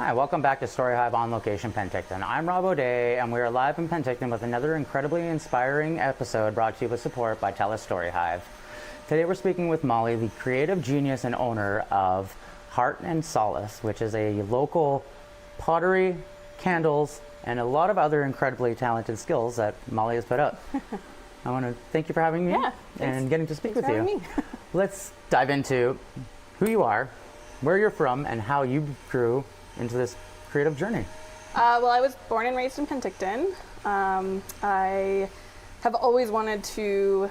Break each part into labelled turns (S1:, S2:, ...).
S1: Hi, welcome back to StoryHive On Location, Penticton. I'm Rob O'Day, and we are live in Penticton with another incredibly inspiring episode brought to you with support by TELUS STORYHIVE. Today we're speaking with Molly, the creative genius and owner of Heart and Solace, which is a local pottery, candles, and a lot of other incredibly talented skills that Molly has put up. I want to thank you for having me and getting to speak with you. Let's dive into who you are, where you're from, and how you grew into this creative journey.
S2: Well, I was born and raised in Penticton. I have always wanted to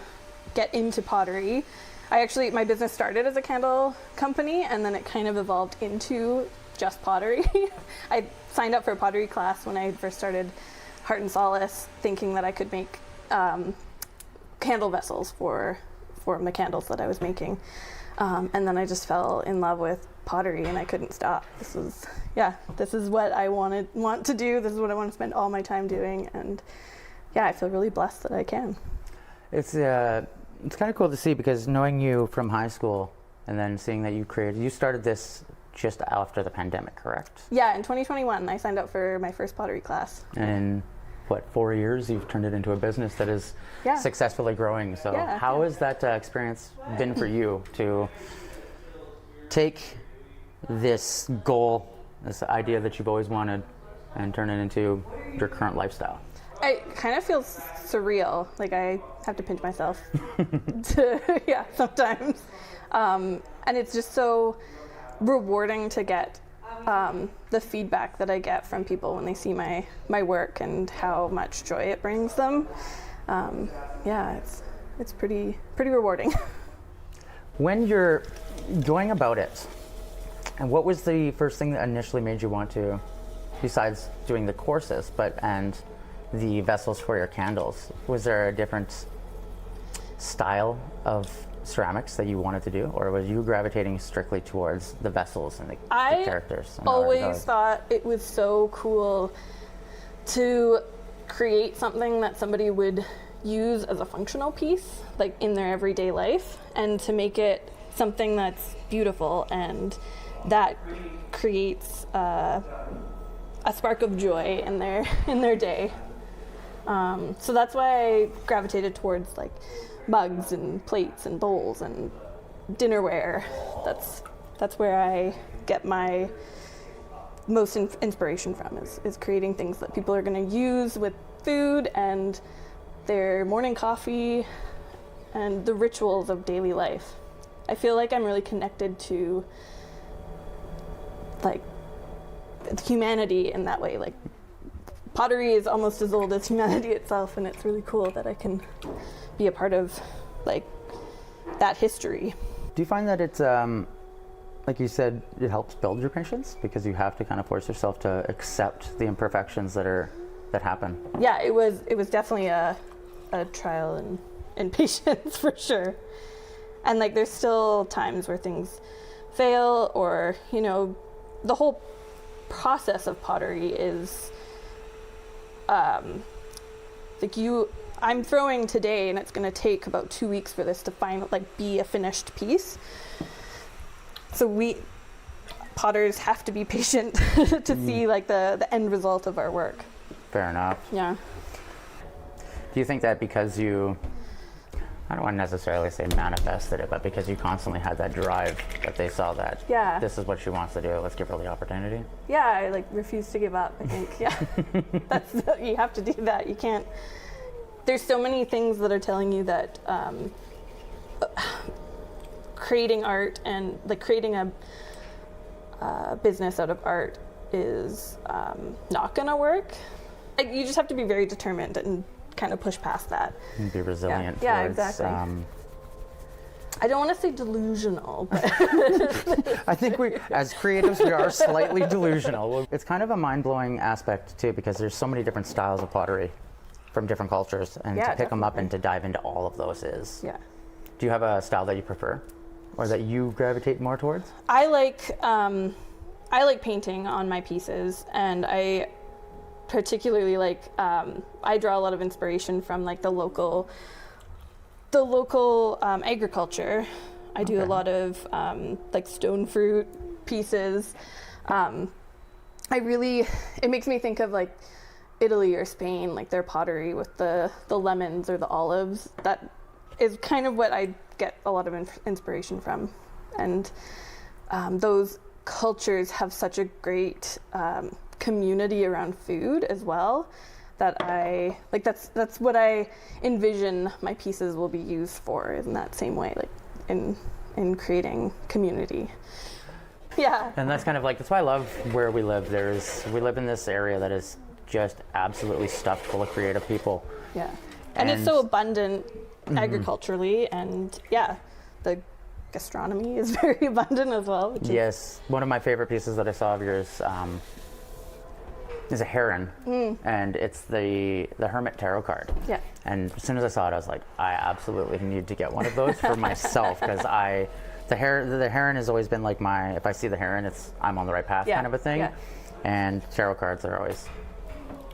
S2: get into pottery. My business started as a candle company, and then it kind of evolved into just pottery. I signed up for a pottery class when I first started Heart and Solace, thinking that I could make candle vessels for the candles that I was making. And then I just fell in love with pottery, and I couldn't stop. This is what I want to do. This is what I want to spend all my time doing, and I feel really blessed that I can.
S1: It's kind of cool to see, because knowing you from high school and then seeing that you started this just after the pandemic, correct?
S2: Yeah, in 2021 I signed up for my first pottery class.
S1: And what, 4 years you've turned it into a business that is successfully growing. So how has that experience been for you to take this goal, this idea that you've always wanted, and turn it into your current lifestyle?
S2: It kind of feels surreal. Like, I have to pinch myself sometimes. And it's just so rewarding to get the feedback that I get from people when they see my work and how much joy it brings them. It's pretty rewarding.
S1: When you're going about it, and what was the first thing that initially made you want to, besides doing the courses, and the vessels for your candles, was there a different style of ceramics that you wanted to do, or was you gravitating strictly towards the vessels and the characters?
S2: I always thought it was so cool to create something that somebody would use as a functional piece, like in their everyday life, and to make it something that's beautiful and that creates a spark of joy in their day. So that's why I gravitated towards like mugs and plates and bowls and dinnerware. That's where I get my most inspiration from, is creating things that people are going to use with food and their morning coffee and the rituals of daily life. I feel like I'm really connected to like humanity in that way. Like, pottery is almost as old as humanity itself, and it's really cool that I can be a part of like that history.
S1: Do you find that it's like you said, it helps build your patience, because you have to kind of force yourself to accept the imperfections that happen?
S2: Yeah, it was definitely a trial and patience for sure. And like, there's still times where things fail, or the whole process of pottery is I'm throwing today, and it's going to take about 2 weeks for this to be a finished piece. So we potters have to be patient to see like the end result of our work.
S1: Fair enough.
S2: Yeah.
S1: Do you think that because I don't want to necessarily say manifested it, but because you constantly had that drive, that they saw that this is what she wants to do, let's give her the opportunity?
S2: Yeah, I refuse to give up, I think. You have to do that. You can't. There's so many things that are telling you that creating art and like creating a business out of art is not gonna work. Like, you just have to be very determined and kind of push past that.
S1: And be resilient.
S2: Yeah, exactly. I don't want to say delusional, but
S1: I think we, as creatives, we are slightly delusional. It's kind of a mind-blowing aspect too, because there's so many different styles of pottery from different cultures, and to pick them up and to dive into all of those is. Yeah. Do you have a style that you prefer, or that you gravitate more towards?
S2: I like painting on my pieces, and I particularly like, I draw a lot of inspiration from like the local agriculture. I do a lot of like stone fruit pieces, it makes me think of like Italy or Spain, like their pottery with the lemons or the olives. That is kind of what I get a lot of inspiration from. And those cultures have such a great community around food as well, that I like. That's what I envision my pieces will be used for in that same way, like in creating community. Yeah.
S1: And that's kind of like, that's why I love where we live. We live in this area that is just absolutely stuffed full of creative people.
S2: Yeah. And it's so abundant agriculturally, and yeah, the gastronomy is very abundant as well.
S1: Yes. One of my favorite pieces that I saw of yours is a heron, and it's the Hermit Tarot card.
S2: Yeah.
S1: And as soon as I saw it, I was like, I absolutely need to get one of those for myself, because the heron has always been like if I see the heron, I'm on the right path kind of a thing.
S2: Yeah.
S1: And tarot cards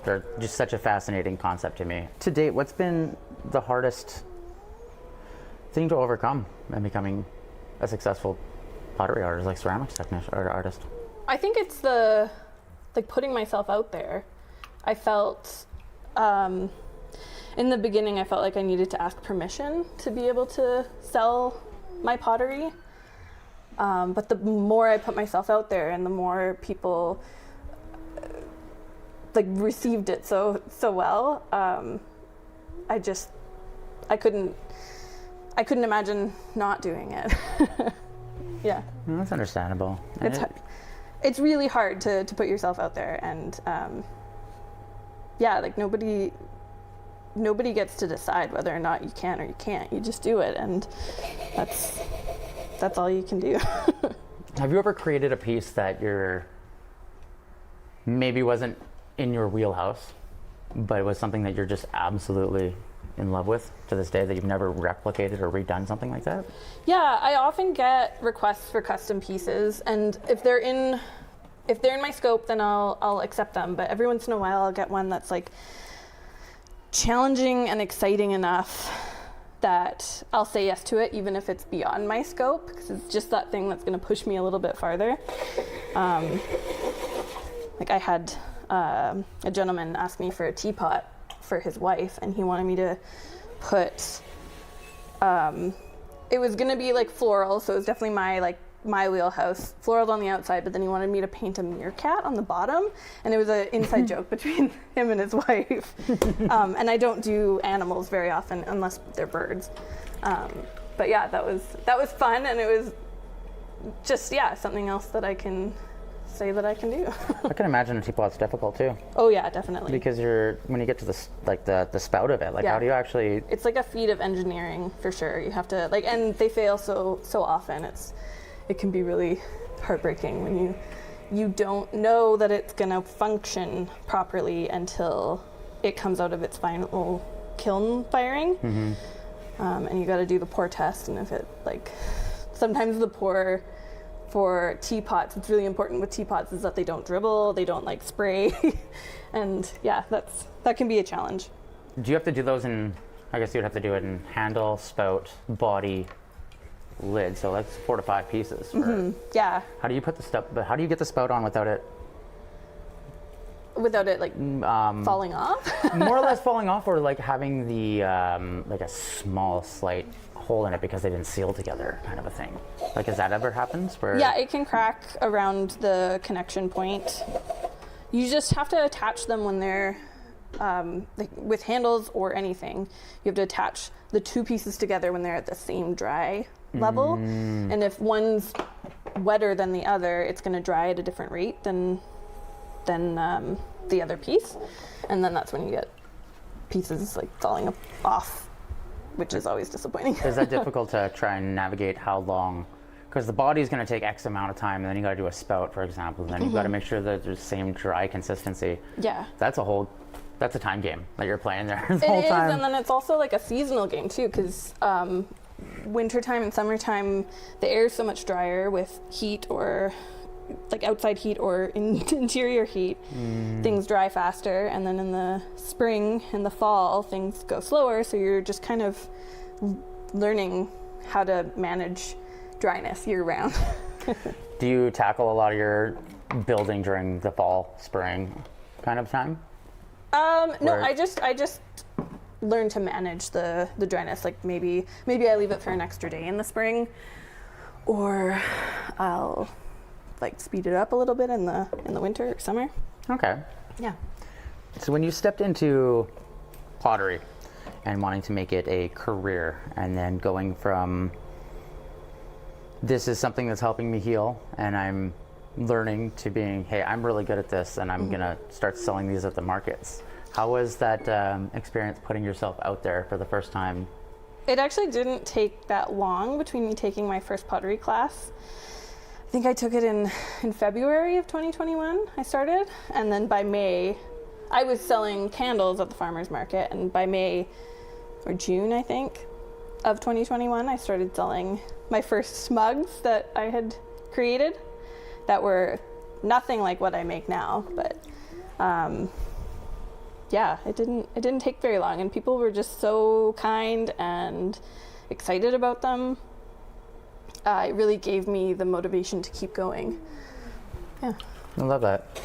S1: they're just such a fascinating concept to me. To date, what's been the hardest thing to overcome in becoming a successful pottery artist, like ceramics technician or artist?
S2: I think it's putting myself out there. I felt, in the beginning, I felt like I needed to ask permission to be able to sell my pottery. But the more I put myself out there and the more people received it so well, I couldn't imagine not doing it. Yeah.
S1: Well, that's understandable.
S2: It's really hard to put yourself out there, and nobody gets to decide whether or not you can or you can't. You just do it, and that's all you can do.
S1: Have you ever created a piece that maybe wasn't in your wheelhouse, but it was something that you're just absolutely in love with to this day, that you've never replicated or redone something like that?
S2: Yeah, I often get requests for custom pieces, and if they're in my scope, then I'll accept them. But every once in a while, I'll get one that's like challenging and exciting enough that I'll say yes to it, even if it's beyond my scope, because it's just that thing that's going to push me a little bit farther. Like I had a gentleman ask me for a teapot for his wife, and he wanted me to put it was going to be like floral, so it was definitely my wheelhouse, floral on the outside, but then he wanted me to paint a meerkat on the bottom, and it was an inside joke between him and his wife. And I don't do animals very often unless they're birds. But yeah, that was fun, and it was just something else that I can say that I can do.
S1: I can imagine a teapot's difficult too.
S2: Oh yeah, definitely.
S1: Because when you get to the spout of it, how do you actually?
S2: It's like a feat of engineering for sure. You have to and they fail so often. It can be really heartbreaking when you don't know that it's gonna function properly until it comes out of its final kiln firing. Mm-hmm. And you got to do the pour test, and if it sometimes the pour for teapots, it's really important with teapots is that they don't dribble, they don't spray, and that can be a challenge.
S1: Do you have to do those I guess you'd have to do it in handle, spout, body, lid, so that's 4 to 5 pieces.
S2: Yeah.
S1: How do you put the stuff? But how do you get the spout on without it?
S2: Without it falling off?
S1: More or less falling off, or having the a small slight hole in it because they didn't seal together, kind of a thing. Has that ever happened?
S2: Yeah, it can crack around the connection point. You just have to attach them when they're with handles or anything. You have to attach the 2 pieces together when they're at the same dry level. And if one's wetter than the other, it's going to dry at a different rate than the other piece, and then that's when you get pieces falling off, which is always disappointing.
S1: Is that difficult to try and navigate how long? Because the body's going to take X amount of time, and then you got to do a spout, for example, and then you've got to make sure that there's the same dry consistency.
S2: Yeah.
S1: That's a time game that you're playing there the
S2: whole
S1: time.
S2: It is, and then it's also a seasonal game too, because wintertime and summertime, the air is so much drier with heat or outside heat or interior heat. Things dry faster, and then in the spring and the fall things go slower, so you're just kind of learning how to manage dryness year round.
S1: Do you tackle a lot of your building during the fall, spring kind of time?
S2: No, I just learn to manage the dryness. Like maybe I leave it for an extra day in the spring, or I'll like speed it up a little bit in the winter or summer.
S1: Okay.
S2: Yeah.
S1: So when you stepped into pottery and wanting to make it a career, and then going from this is something that's helping me heal and I'm learning to being, hey, I'm really good at this and I'm gonna start selling these at the markets. How was that experience putting yourself out there for the first time?
S2: It actually didn't take that long between me taking my first pottery class. I think I took it in February of 2021, I started. And then by May, I was selling candles at the farmer's market. And by May, or June, I think, of 2021, I started selling my first mugs that I had created that were nothing like what I make now. But yeah, it didn't take very long, and people were just so kind and excited about them. It really gave me the motivation to keep going. Yeah.
S1: I love that.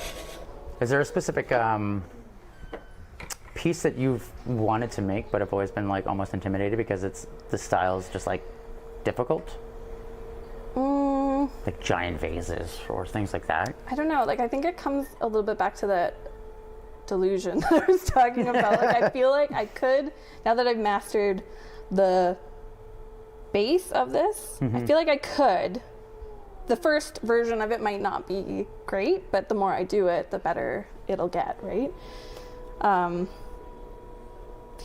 S1: Is there a specific piece that you've wanted to make but have always been like almost intimidated because the style's just like difficult? Like giant vases or things like that?
S2: I don't know. Like, I think it comes a little bit back to that delusion that I was talking about. Like, I feel like I could, now that I've mastered the base of this, I feel like I could. The first version of it might not be great, but the more I do it, the better it'll get, right?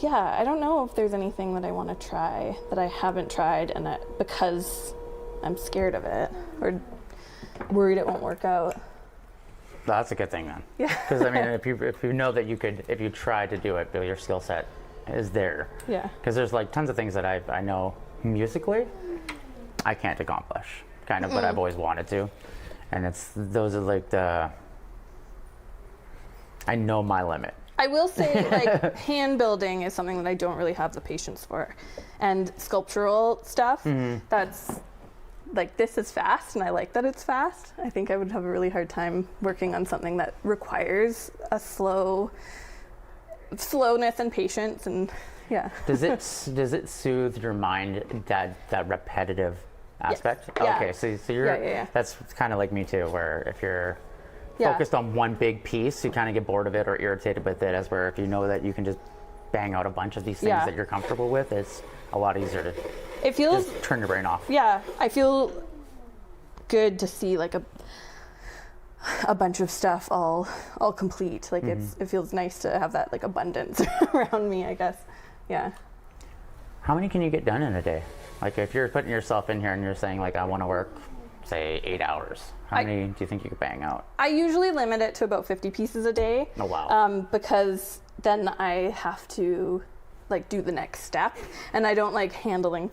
S2: Yeah, I don't know if there's anything that I want to try that I haven't tried, and because I'm scared of it or worried it won't work out.
S1: That's a good thing then.
S2: Yeah.
S1: Because I mean, if you know that you could, if you try to do it, your skill set is there.
S2: Yeah.
S1: Because there's like tons of things that I know musically, I can't accomplish, kind of, but I've always wanted to, and those are like I know my limit.
S2: I will say, like, hand building is something that I don't really have the patience for, and sculptural stuff. That's like, this is fast, and I like that it's fast. I think I would have a really hard time working on something that requires a slowness and patience, and yeah.
S1: Does it soothe your mind, that repetitive aspect?
S2: Yes. Yeah.
S1: Okay, so you're
S2: Yeah.
S1: that's kind of like me too, where if you're focused on one big piece, you kind of get bored of it or irritated with it, as where if you know that you can just bang out a bunch of these things that you're comfortable with, it's a lot easier to just turn your brain off.
S2: Yeah, I feel good to see like a bunch of stuff all complete. Like it feels nice to have that like abundance around me, I guess. Yeah.
S1: How many can you get done in a day? Like if you're putting yourself in here and you're saying like, I want to work, say 8 hours, how many do you think you could bang out?
S2: I usually limit it to about 50 pieces a day.
S1: Oh, wow.
S2: Because then I have to like do the next step, and I don't like handling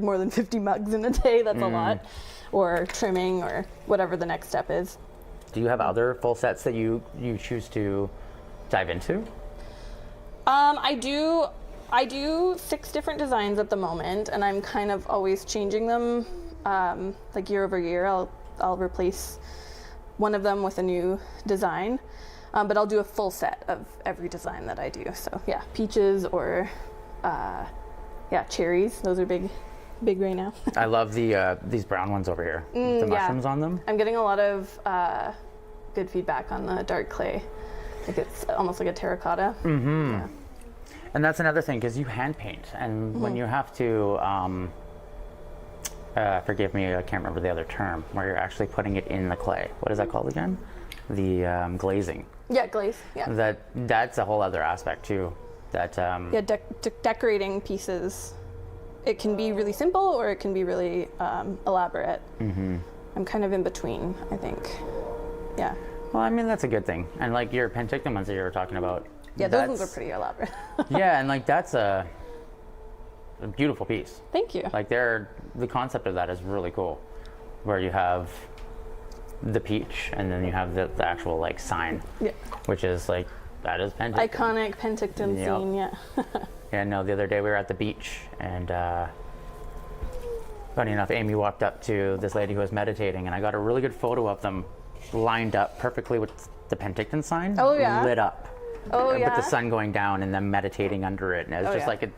S2: more than 50 mugs in a day. That's a lot. Or trimming or whatever the next step is.
S1: Do you have other full sets that you choose to dive into?
S2: I do 6 different designs at the moment, and I'm kind of always changing them. Like year over year, I'll replace one of them with a new design, but I'll do a full set of every design that I do. So yeah, peaches or cherries. Those are big right now.
S1: I love these brown ones over here, with the mushrooms on them.
S2: I'm getting a lot of good feedback on the dark clay. Like it's almost like a terracotta. Yeah.
S1: And that's another thing, because you hand paint, and when you have to, forgive me, I can't remember the other term, where you're actually putting it in the clay. What is that called again? The glazing.
S2: Yeah, glaze. Yeah.
S1: That's a whole other aspect too. That
S2: decorating pieces. It can be really simple, or it can be really elaborate. I'm kind of in between, I think. Yeah.
S1: Well, I mean, that's a good thing. And like your Penticton ones that you were talking about.
S2: Yeah, those ones are pretty elaborate.
S1: Yeah, and like that's a beautiful piece.
S2: Thank you.
S1: Like the concept of that is really cool, where you have the peach and then you have the actual like sign, which is like, that is Penticton.
S2: Iconic Penticton scene, yeah.
S1: Yeah, no, the other day we were at the beach, and funny enough, Amy walked up to this lady who was meditating, and I got a really good photo of them lined up perfectly with the Penticton sign.
S2: Oh, yeah?
S1: Lit up.
S2: Oh,
S1: With
S2: yeah?
S1: the sun going down and them meditating under it. And it's
S2: Oh,
S1: just
S2: yeah.
S1: like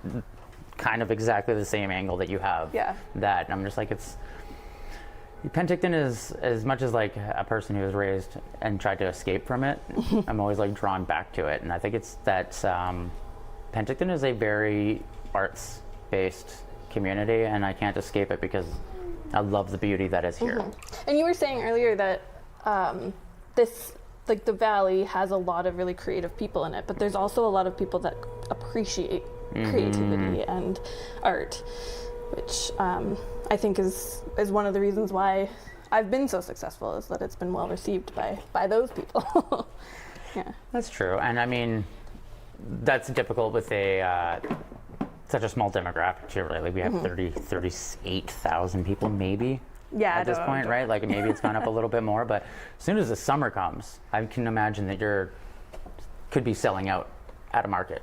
S1: kind of exactly the same angle that you have.
S2: Yeah.
S1: That. And I'm just like, Penticton is, as much as like a person who was raised and tried to escape from it, I'm always like drawn back to it. And I think it's that Penticton is a very arts-based community, and I can't escape it because I love the beauty that is here.
S2: And you were saying earlier that this, like the valley has a lot of really creative people in it, but there's also a lot of people that appreciate creativity and art, which I think is one of the reasons why I've been so successful, is that it's been well received by those people. Yeah.
S1: That's true. And I mean, that's difficult with such a small demographic too, right? Like we have 38,000 people maybe at this point, right? Like maybe it's gone up a little bit more, but as soon as the summer comes, I can imagine that could be selling out at a market.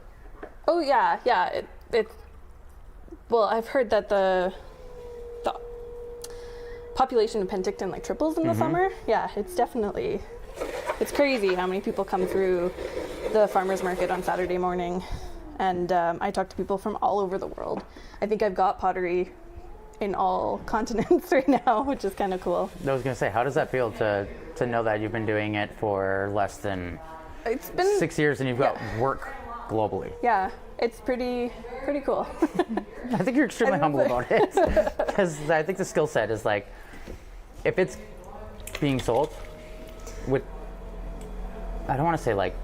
S2: Oh yeah, yeah. Well, I've heard that the population of Penticton like triples in the summer. Yeah, it's crazy how many people come through the farmers market on Saturday morning. And I talk to people from all over the world. I think I've got pottery in all continents right now, which is kind of cool.
S1: I was going to say, how does that feel to know that you've been doing it for less than
S2: It's been
S1: 6 years and you've got work globally?
S2: Yeah, it's pretty cool.
S1: I think you're extremely humble about it, because I think the skill set is like, if it's being sold with, I don't want to say like,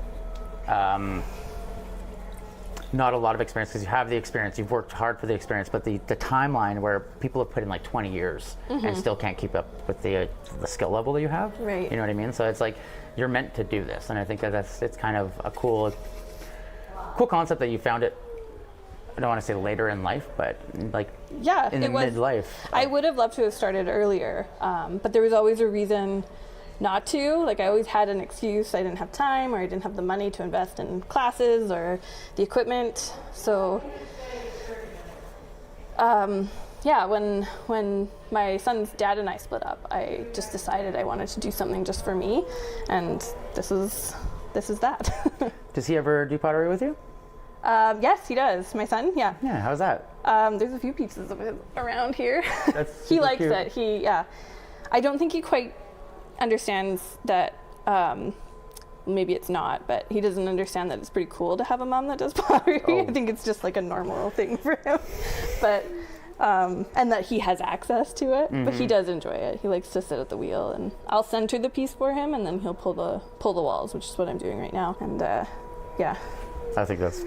S1: not a lot of experience, because you have the experience, you've worked hard for the experience, but the timeline where people have put in like 20 years and still can't keep up with the skill level that you have.
S2: Right.
S1: You know what I mean? So it's like, you're meant to do this, and I think it's kind of a cool concept that you found it. I don't want to say later in life, but like in the midlife.
S2: I would have loved to have started earlier, but there was always a reason not to. Like I always had an excuse. I didn't have time, or I didn't have the money to invest in classes or the equipment. So yeah, when my son's dad and I split up, I just decided I wanted to do something just for me, and this is that.
S1: Does he ever do pottery with you?
S2: Yes, he does. My son, yeah.
S1: Yeah, how's that?
S2: There's a few pieces of it around here.
S1: That's
S2: He
S1: super
S2: likes
S1: cute.
S2: it. I don't think he quite understands that. Maybe it's not, but he doesn't understand that it's pretty cool to have a mom that does pottery.
S1: Oh.
S2: I think it's just like a normal thing for him. But and that he has access to it. But he does enjoy it. He likes to sit at the wheel, and I'll center the piece for him, and then he'll pull the walls, which is what I'm doing right now. And yeah.
S1: I think that's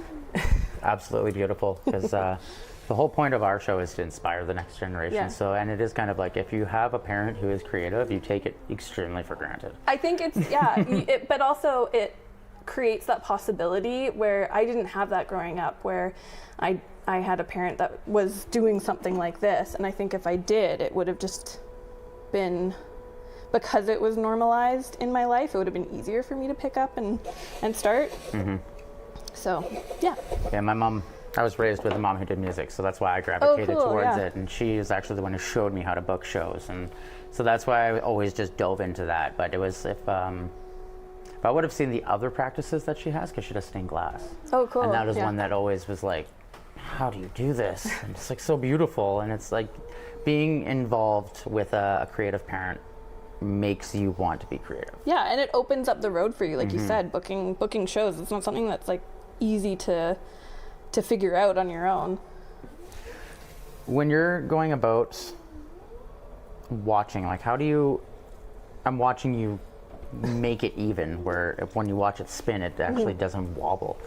S1: absolutely beautiful, because the whole point of our show is to inspire the next generation.
S2: Yeah.
S1: So, and it is kind of like, if you have a parent who is creative, you take it extremely for granted.
S2: I think it's, but also it creates that possibility where I didn't have that growing up, where I had a parent that was doing something like this. And I think if I did, it would have just been, because it was normalized in my life, it would have been easier for me to pick up and start. So, yeah.
S1: Yeah, I was raised with a mom who did music, so that's why I gravitated towards
S2: yeah.
S1: it. And she is actually the one who showed me how to book shows, and so that's why I always just dove into that. But it was, if I would have seen the other practices that she has, because she does stained glass.
S2: Oh, cool.
S1: And that was
S2: Yeah.
S1: one that always was like, how do you do this? And it's like so beautiful, and it's like being involved with a creative parent makes you want to be creative.
S2: Yeah, and it opens up the road for you, like you said, booking shows. It's not something that's like easy to figure out on your own.
S1: When you're going about watching, like I'm watching you make it even, where when you watch it spin, it actually doesn't wobble.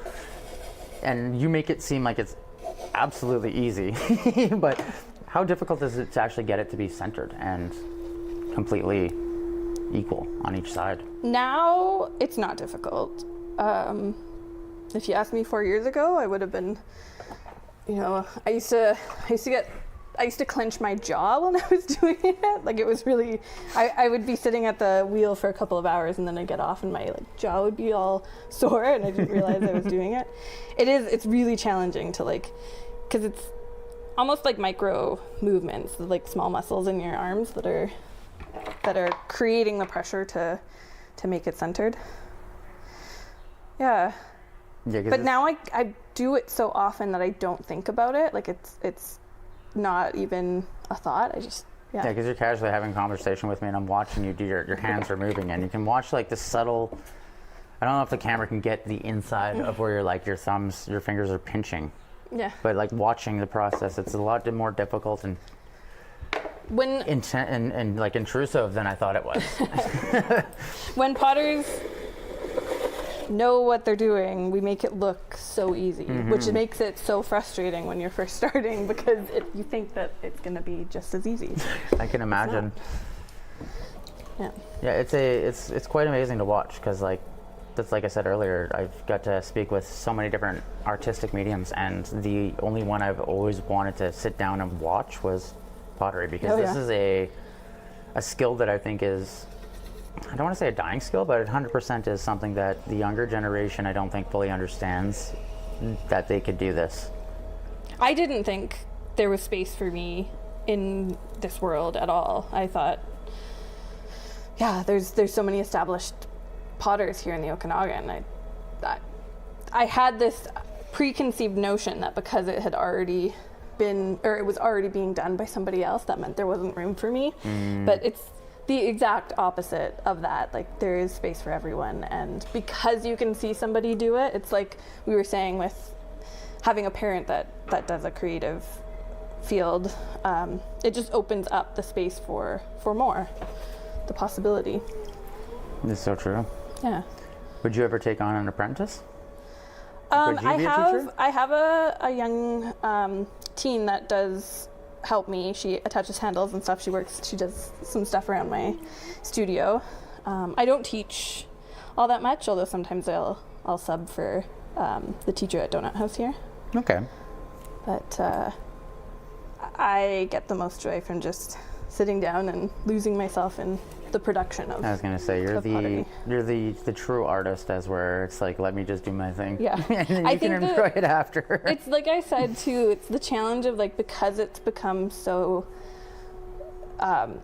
S1: And you make it seem like it's absolutely easy, but how difficult is it to actually get it to be centered and completely equal on each side?
S2: Now it's not difficult. If you asked me 4 years ago, I would have been, I used to clench my jaw when I was doing it. Like it was really, I would be sitting at the wheel for a couple of hours, and then I'd get off and my jaw would be all sore, and I didn't realize I was doing it. It's really challenging to because it's almost like micro movements, like small muscles in your arms that are that are creating the pressure to make it centered. Yeah. But now I do it so often that I don't think about it. Like it's not even a thought. I just,
S1: yeah, because you're casually having a conversation with me and I'm watching you do your hands are moving, and you can watch like the subtle, I don't know if the camera can get the inside of where your fingers are pinching.
S2: Yeah.
S1: But like watching the process, it's a lot more difficult and like intrusive than I thought it was.
S2: When potters know what they're doing, we make it look so easy, which makes it so frustrating when you're first starting, because you think that it's going to be just as easy.
S1: I can imagine.
S2: Yeah.
S1: Yeah, it's quite amazing to watch, because like I said earlier, I've got to speak with so many different artistic mediums, and the only one I've always wanted to sit down and watch was pottery, because this is a skill that I think is, I don't want to say a dying skill, but 100% is something that the younger generation I don't think fully understands that they could do this.
S2: I didn't think there was space for me in this world at all. I thought, yeah, there's so many established potters here in the Okanagan. I had this preconceived notion that because it had already been, or it was already being done by somebody else, that meant there wasn't room for me. But it's the exact opposite of that. Like, there is space for everyone, and because you can see somebody do it, it's like we were saying with having a parent that does a creative field, it just opens up the space for more, the possibility.
S1: It's so true.
S2: Yeah.
S1: Would you ever take on an apprentice?
S2: I have a young teen that does help me. She attaches handles and stuff. She does some stuff around my studio. I don't teach all that much, although sometimes I'll sub for the teacher at Donut House here.
S1: Okay.
S2: But I get the most joy from just sitting down and losing myself in the production of.
S1: I was gonna say you're the true artist, as where it's like, let me just do my thing.
S2: Yeah.
S1: And then you can enjoy it after.
S2: It's like I said too, it's the challenge of, like, because it's become so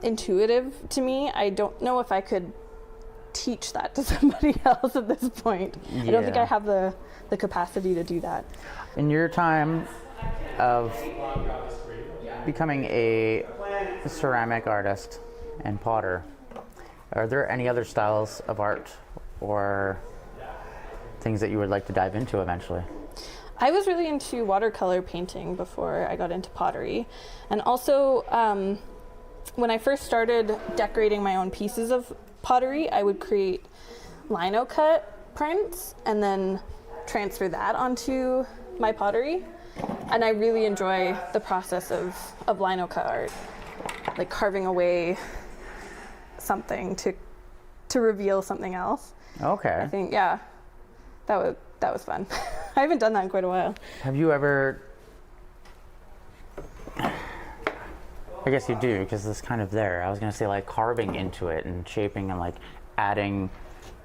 S2: intuitive to me, I don't know if I could teach that to somebody else at this point. I don't think I have the capacity to do that.
S1: In your time of becoming a ceramic artist and potter, are there any other styles of art or things that you would like to dive into eventually?
S2: I was really into watercolor painting before I got into pottery. And also, when I first started decorating my own pieces of pottery, I would create lino cut prints and then transfer that onto my pottery. And I really enjoy the process of lino cut art, like carving away something to reveal something else.
S1: Okay.
S2: I think, yeah, that was fun. I haven't done that in quite a while.
S1: Have you ever, I guess you do, because it's kind of there. I was going to say, like, carving into it and shaping and like adding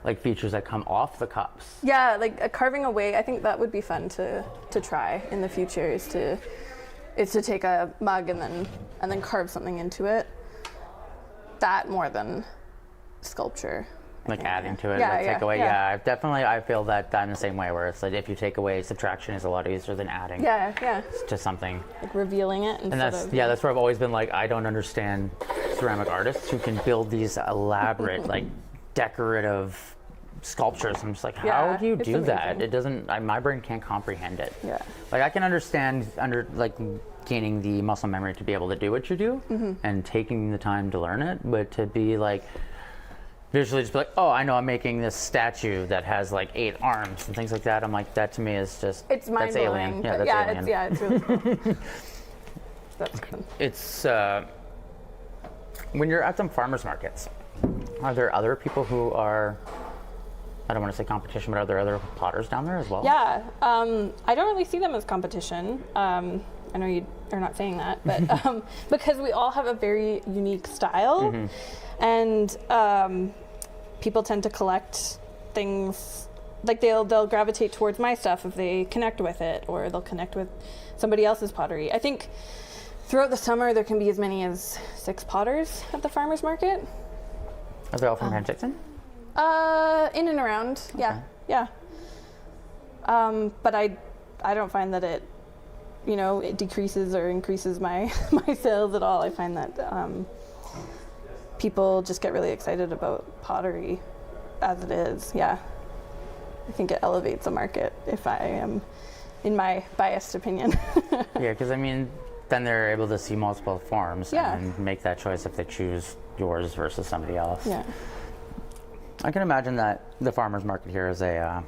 S1: like features that come off the cups.
S2: Yeah, like carving away. I think that would be fun to try in the future, is to take a mug and then carve something into it. That more than sculpture.
S1: Like adding to it,
S2: Yeah,
S1: like
S2: yeah,
S1: take away.
S2: yeah.
S1: Yeah, I feel that I'm the same way, where it's like if you take away, subtraction is a lot easier than adding.
S2: Yeah.
S1: To something.
S2: Like revealing it instead
S1: And that's where I've always been like, I don't understand ceramic artists who can build these elaborate, like, decorative sculptures. I'm just like, how do you do
S2: amazing.
S1: that? It doesn't, my brain can't comprehend it.
S2: Yeah.
S1: Like, I can understand gaining the muscle memory to be able to do what you do and taking the time to learn it, but to be like, visually just be like, oh, I know I'm making this statue that has like 8 arms and things like that. I'm like, that to me is just,
S2: it's
S1: that's alien.
S2: mind-blowing.
S1: Yeah,
S2: But
S1: that's alien.
S2: it's really cool. That's good.
S1: It's, when you're at some farmers markets, are there other people who are, I don't want to say competition, but are there other potters down there as well?
S2: Yeah, I don't really see them as competition. I know you are not saying that, but because we all have a very unique style, and people tend to collect things, like they'll gravitate towards my stuff if they connect with it, or they'll connect with somebody else's pottery. I think throughout the summer, there can be as many as 6 potters at the farmer's market.
S1: Are they all from Penticton?
S2: In and around, yeah, yeah. But I don't find that it, it decreases or increases my my sales at all. I find that people just get really excited about pottery as it is. Yeah, I think it elevates the market, if I am, in my biased opinion.
S1: Yeah, because I mean, then they're able to see multiple forms and make that choice if they choose yours versus somebody else.
S2: Yeah.
S1: I can imagine that the farmers market here is a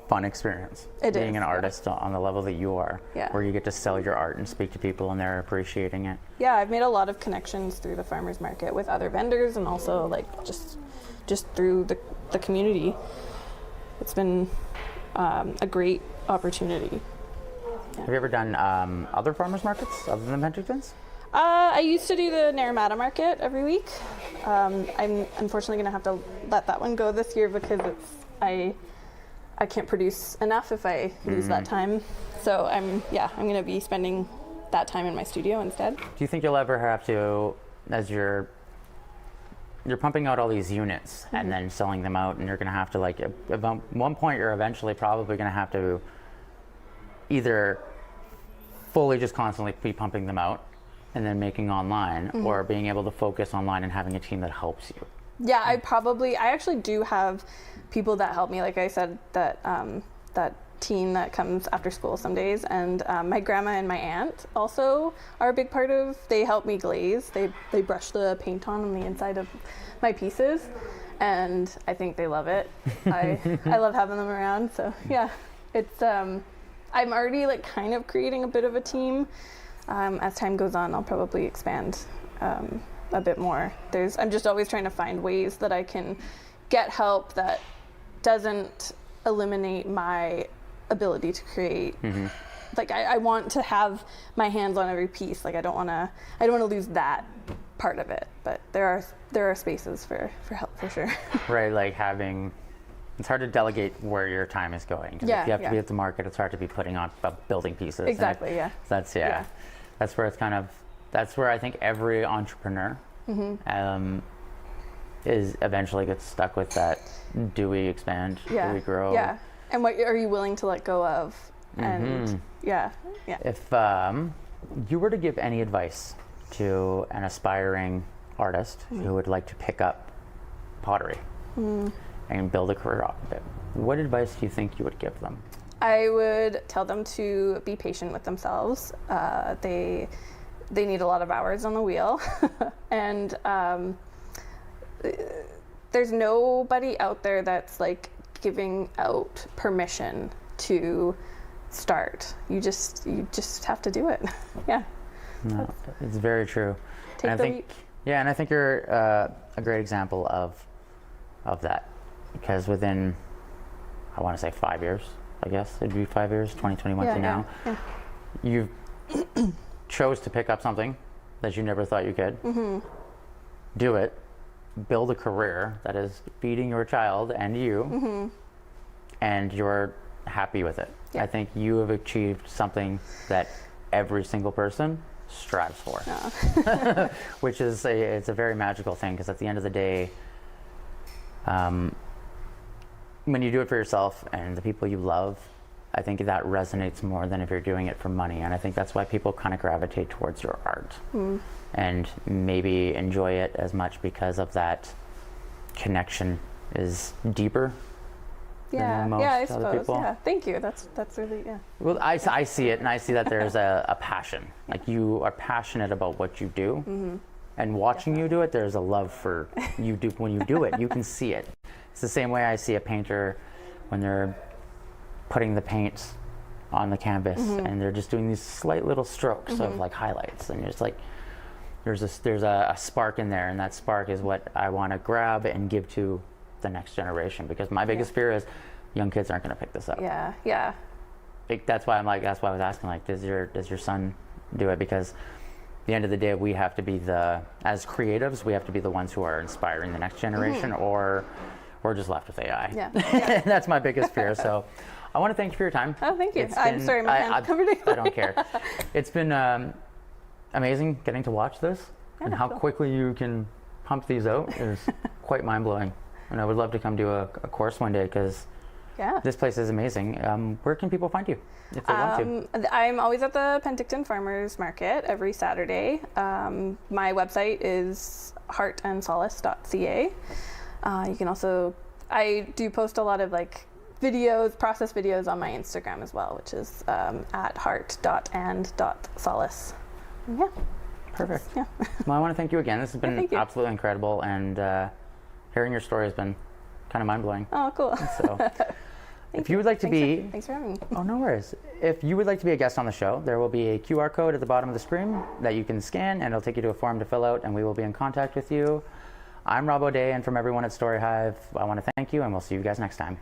S1: fun experience. Being an artist on the level that you are, where you get to sell your art and speak to people and they're appreciating it.
S2: Yeah, I've made a lot of connections through the farmers market with other vendors and also like just through the community. It's been a great opportunity. Yeah.
S1: Have you ever done other farmers markets other than Penticton's?
S2: I used to do the Naramata market every week. I'm unfortunately going to have to let that one go this year because I can't produce enough if I lose that time. So I'm going to be spending that time in my studio instead.
S1: Do you think you'll ever have to, as you're pumping out all these units and then selling them out, and you're going to have to, like, at one point you're eventually probably going to have to either fully just constantly be pumping them out and then making online, or being able to focus online and having a team that helps you?
S2: Yeah, I actually do have people that help me. Like I said, that team that comes after school some days, and my grandma and my aunt also are a big part of. They help me glaze. They brush the paint on the inside of my pieces, and I think they love it. I love having them around. So yeah, it's I'm already like kind of creating a bit of a team. As time goes on, I'll probably expand a bit more. I'm just always trying to find ways that I can get help that doesn't eliminate my ability to create. Like I want to have my hands on every piece. Like I don't want to lose that part of it. But there are spaces for help for sure. Right,
S1: like it's hard to delegate where your time is going. If you have to be at the market, it's hard to be putting on building pieces.
S2: Exactly.
S1: That's where that's where I think every entrepreneur is eventually gets stuck with that. Do we expand? Do we grow?
S2: Yeah. And what are you willing to let go of? And
S1: If you were to give any advice to an aspiring artist who would like to pick up pottery and build a career off of it, what advice do you think you would give them?
S2: I would tell them to be patient with themselves. They need a lot of hours on the wheel, and there's nobody out there that's like giving out permission to start. You just have to do it. Yeah.
S1: No, it's very true.
S2: Take the leap.
S1: Yeah, and I think you're a great example of that, because within, I want to say 5 years, I guess it'd be 5 years, 2021 to now, you chose to pick up something that you never thought you could, do it, build a career that is feeding your child and you, and you're happy with it. I think you have achieved something that every single person strives for, which is it's a very magical thing, because at the end of the day, when you do it for yourself and the people you love, I think that resonates more than if you're doing it for money. And I think that's why people kind of gravitate towards your art and maybe enjoy it as much, because of that connection is deeper. Than most
S2: I
S1: other
S2: suppose.
S1: people.
S2: Yeah, thank you. That's really
S1: Well, I see it, and I see that there's a passion. Like, you are passionate about what you do, and watching you do it, there's a love for you do when you do it. You can see it. It's the same way I see a painter when they're putting the paint on the canvas and they're just doing these slight little strokes of like highlights, and it's like there's a spark in there, and that spark is what I want to grab and give to the next generation, because my biggest fear is young kids aren't going to pick this up. That's why I was asking, like, does your son do it? Because at the end of the day, we have to be as creatives, we have to be the ones who are inspiring the next generation, or we're just left with AI. That's my biggest fear. So I want to thank you for your time.
S2: Oh, thank you. I'm sorry, my hand's covered in
S1: I don't care. It's been amazing getting to watch this, and how
S2: cool.
S1: quickly you can pump these out is quite mind-blowing. And I would love to come do a course one day, because
S2: Yeah.
S1: this place is amazing. Where can people find you if they want to?
S2: I'm always at the Penticton Farmers Market every Saturday. My website is heartandsolace.ca. You can also, I do post a lot of like videos, process videos on my Instagram as well, which is at heart.and.solace. Yeah.
S1: Perfect.
S2: Yeah.
S1: Well, I want to thank you again. This has been
S2: thank you.
S1: absolutely incredible, and hearing your story has been kind of mind-blowing.
S2: Oh, cool.
S1: So if you would like to
S2: Thanks for having me.
S1: Oh, no worries. If you would like to be a guest on the show, there will be a QR code at the bottom of the screen that you can scan, and it'll take you to a form to fill out, and we will be in contact with you. I'm Rob O'Day, and from everyone at Storyhive, I want to thank you, and we'll see you guys next time.